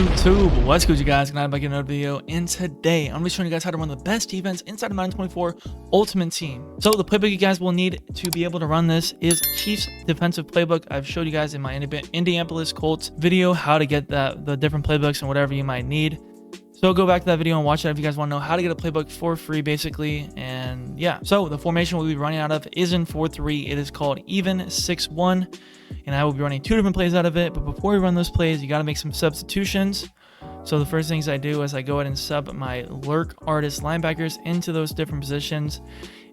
YouTube, what's good, you guys? Gniady back in another video, and today I'm going to be showing you guys how to run the best defense inside of Madden 24 Ultimate Team. So the playbook you guys will need to be able to run this is Chiefs defensive playbook. I've showed you guys in my Indianapolis Colts video how to get the different playbooks and whatever you might need. So go back to that video and watch it if you guys want to know how to get a playbook for free, basically. And yeah, so the formation we'll be running out of is in 4-3. It is called even 6-1, and I will be running two different plays out of it. But before we run those plays, you got to make some substitutions. So the first things I do is I go ahead and sub my lurk artist linebackers into those different positions,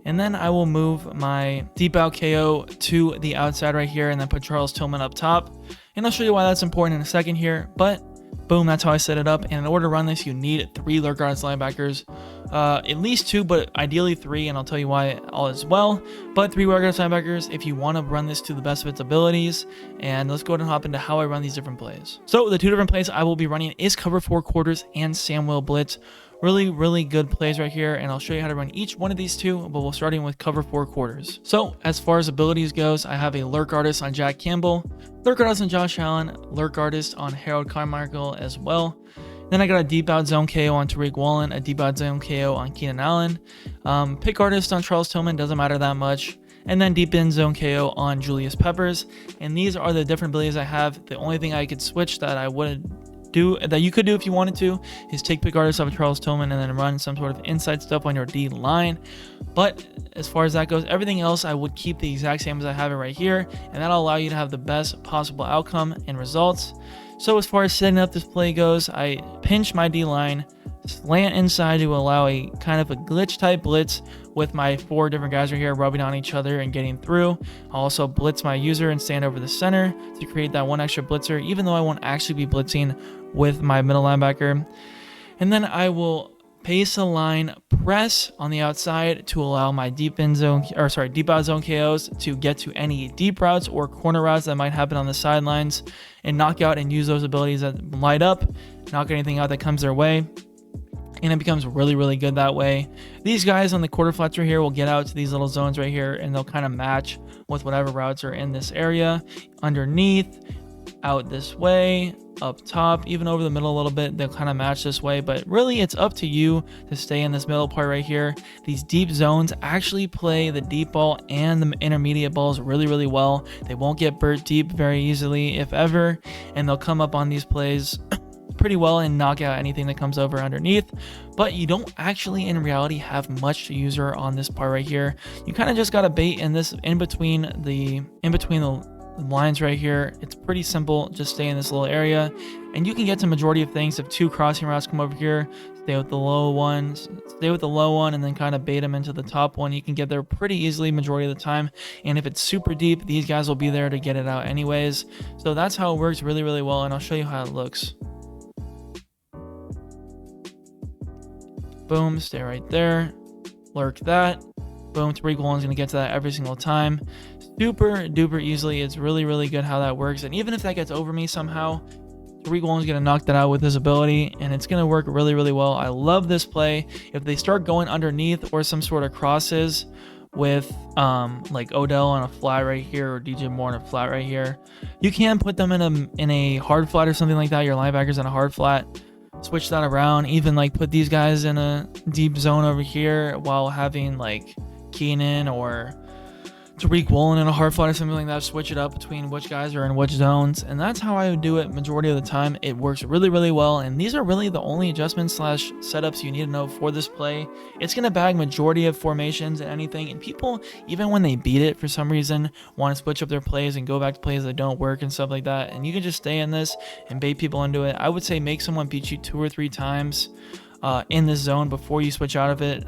and then I will move my deep out KO to the outside right here, and then put Charles Tillman up top. And I'll show you why that's important in a second here, but boom, that's how I set it up. And in order to run this, you need 3 lurk artist linebackers, at least 2, but ideally 3, and I'll tell you why all as well. But 3 lurk artist linebackers if you want to run this to the best of its abilities. And let's go ahead and hop into how I run these different plays. So the 2 different plays I will be running is cover 4 quarters and Samuel Blitz. Really good plays right here, and I'll show you how to run each one of these 2, but we'll starting with cover 4 quarters. So as far as abilities goes, I have a lurk artist on Jack Campbell, lurk artist on Josh Allen, lurk artist on Harold Carmichael as well. Then I got a deep out zone KO on Tariq Woolen, a deep out zone KO on Keenan Allen, pick artist on Charles Tillman, doesn't matter that much, and then deep in zone KO on Julius Peppers. And these are the different abilities I have. The only thing I could switch that I wouldn't do, that you could do if you wanted to, is take pick artist off of Charles Tillman and then run some sort of inside stuff on your D line. But as far as that goes, everything else I would keep the exact same as I have it right here, and that'll allow you to have the best possible outcome and results. So as far as setting up this play goes, I pinch my D line, slant inside to allow a kind of a glitch type blitz with my 4 different guys right here rubbing on each other and getting through. I'll also blitz my user and stand over the center to create that 1 extra blitzer, even though I won't actually be blitzing with my middle linebacker. And then I will pace a line press on the outside to allow my deep out zone KOs to get to any deep routes or corner routes that might happen on the sidelines, and knock out and use those abilities that light up, knock anything out that comes their way. And it becomes really good that way. These guys on the quarter flats right here will get out to these little zones right here, and they'll kind of match with whatever routes are in this area. Underneath, out this way, up top, even over the middle a little bit, they'll kind of match this way. But really, it's up to you to stay in this middle part right here. These deep zones actually play the deep ball and the intermediate balls really well. They won't get burnt deep very easily, if ever, and they'll come up on these plays pretty well and knock out anything that comes over underneath. But you don't actually in reality have much user on this part right here. You kind of just got to bait in this in between the lines right here. It's pretty simple. Just stay in this little area and you can get to majority of things. If 2 crossing routes come over here, stay with the low one, and then kind of bait them into the top one. You can get there pretty easily majority of the time, and if it's super deep, these guys will be there to get it out anyways. So that's how it works really well, and I'll show you how it looks. Boom, stay right there, lurk that, boom, Tariq Woolen's going to get to that every single time. Super duper easily. It's really good how that works. And even if that gets over me somehow, Tariq Woolen's going to knock that out with his ability, and it's going to work really well. I love this play. If they start going underneath or some sort of crosses with like Odell on a flat right here or DJ Moore on a flat right here, you can put them in a hard flat or something like that. Your linebackers on a hard flat, switch that around, even like put these guys in a deep zone over here while having like Keenan or Tariq Woolen in a hard flat or something like that. Switch it up between which guys are in which zones, and that's how I would do it majority of the time. It works really well, and these are really the only adjustments / setups you need to know for this play. It's going to bag majority of formations and anything, and people, even when they beat it for some reason, want to switch up their plays and go back to plays that don't work and stuff like that, and you can just stay in this and bait people into it. I would say make someone beat you 2 or 3 times in this zone before you switch out of it,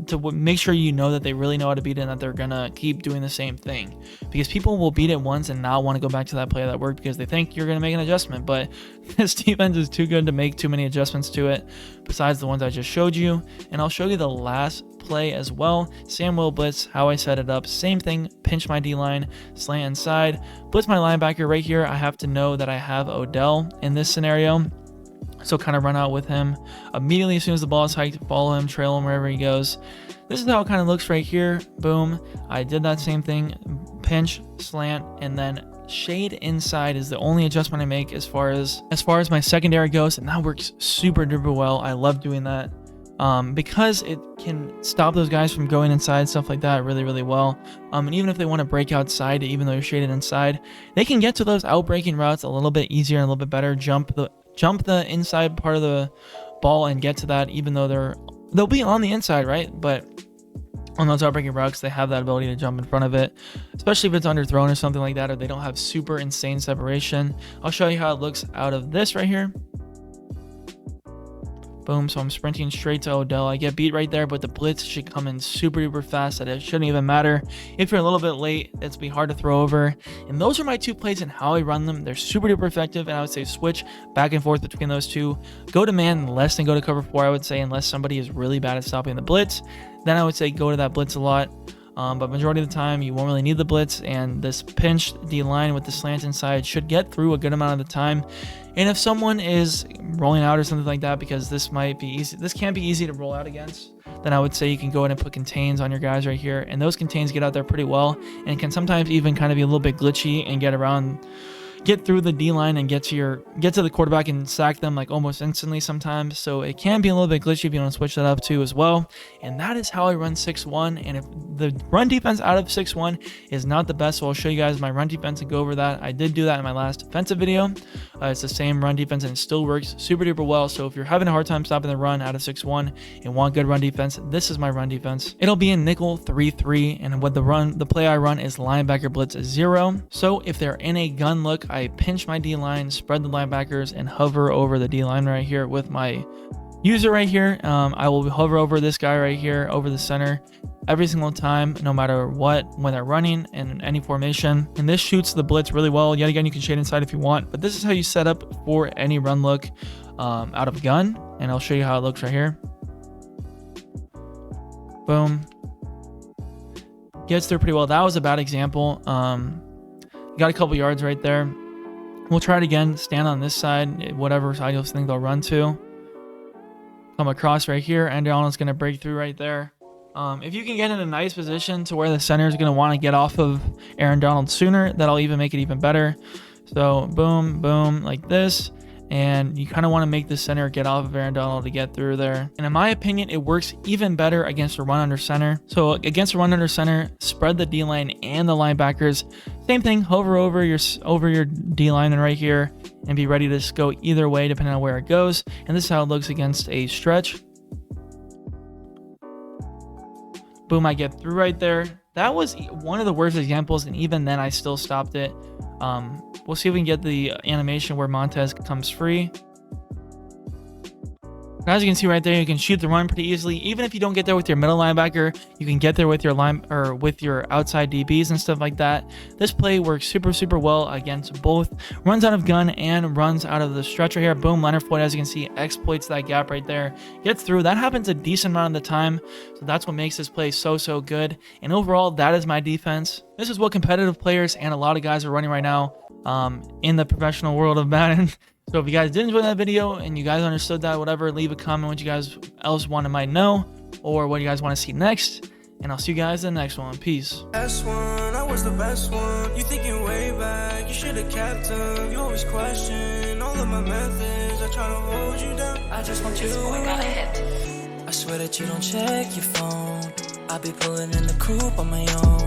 to make sure you know that they really know how to beat it and that they're gonna keep doing the same thing, because people will beat it once and not want to go back to that play that worked because they think you're gonna make an adjustment. But this defense is too good to make too many adjustments to it besides the ones I just showed you. And I'll show you the last play as well. Samuel Blitz, how I set it up, same thing. Pinch my D line, slant inside, blitz my linebacker right here. I have to know that I have Odell in this scenario, so kind of run out with him immediately as soon as the ball is hiked, follow him, trail him wherever he goes. This is how it kind of looks right here. Boom. I did that same thing, pinch, slant, and then shade inside is the only adjustment I make as far as my secondary goes, and that works super duper well. I love doing that because it can stop those guys from going inside, stuff like that, really, really well. And even if they want to break outside, even though you're shaded inside, they can get to those outbreaking routes a little bit easier and a little bit better. Jump the inside part of the ball and get to that, even though they'll be on the inside, right? But on those outbreaking routes, they have that ability to jump in front of it, especially if it's underthrown or something like that, or they don't have super insane separation. I'll show you how it looks out of this right here. Boom, so I'm sprinting straight to Odell. I get beat right there, but the blitz should come in super duper fast that it shouldn't even matter. If you're a little bit late, it's be hard to throw over. And those are my two plays and how I run them. They're super duper effective, and I would say switch back and forth between those two. Go to man less than go to cover 4, I would say, unless somebody is really bad at stopping the blitz. Then I would say go to that blitz a lot. But majority of the time, you won't really need the blitz, and this pinched D-line with the slant inside should get through a good amount of the time. And if someone is rolling out or something like that, because this might be easy, this can be easy to roll out against, then I would say you can go ahead and put contains on your guys right here, and those contains get out there pretty well, and can sometimes even kind of be a little bit glitchy and get through the D-line and get to the quarterback and sack them like almost instantly sometimes. So it can be a little bit glitchy if you want to switch that up too as well. And that is how I run 6-1. And if the run defense out of 6-1 is not the best, so I'll show you guys my run defense and go over that. I did do that in my last defensive video. It's the same run defense and it still works super duper well. So if you're having a hard time stopping the run out of 6-1 and want good run defense, this is my run defense. It'll be in nickel 3-3, and what the play I run is linebacker blitz 0. So if they're in a gun look, I pinch my D-line, spread the linebackers, and hover over the D-line right here with my user right here. I will hover over this guy right here, over the center, every single time, no matter what, when they're running in any formation. And this shoots the blitz really well. Yet again, you can shade inside if you want, but this is how you set up for any run look out of gun. And I'll show you how it looks right here. Boom. Gets through pretty well. That was a bad example. Got a couple yards right there. We'll try it again. Stand on this side, whatever side you'll think they'll run to. Come across right here. Aaron Donald's going to break through right there. If you can get in a nice position to where the center is going to want to get off of Aaron Donald sooner, that'll even make it even better. So boom, boom, like this. And you kind of want to make the center get off of Aaron Donald to get through there. And in my opinion, it works even better against a run under center. So against a run under center, spread the D-line and the linebackers. Same thing, hover over your D-line right here and be ready to go either way depending on where it goes. And this is how it looks against a stretch. Boom, I get through right there. That was one of the worst examples, and even then I still stopped it. We'll see if we can get the animation where Montez comes free. As you can see right there, you can shoot the run pretty easily. Even if you don't get there with your middle linebacker, you can get there with your outside DBs and stuff like that. This play works super, super well against both runs out of gun and runs out of the stretcher here. Boom, Leonard Floyd, as you can see, exploits that gap right there. Gets through. That happens a decent amount of the time. So that's what makes this play so, so good. And overall, that is my defense. This is what competitive players and a lot of guys are running right now in the professional world of Madden. So if you guys did enjoy that video and you guys understood that, whatever, leave a comment what you guys else might know or what you guys want to see next. And I'll see you guys in the next one. Peace. Best one, I was the best one. You thinking way back, you should have kept them. You always question all of my methods. I try to hold you down. I just want you to got a hit. I swear that you don't check your phone. I be pulling in the coupe on my own.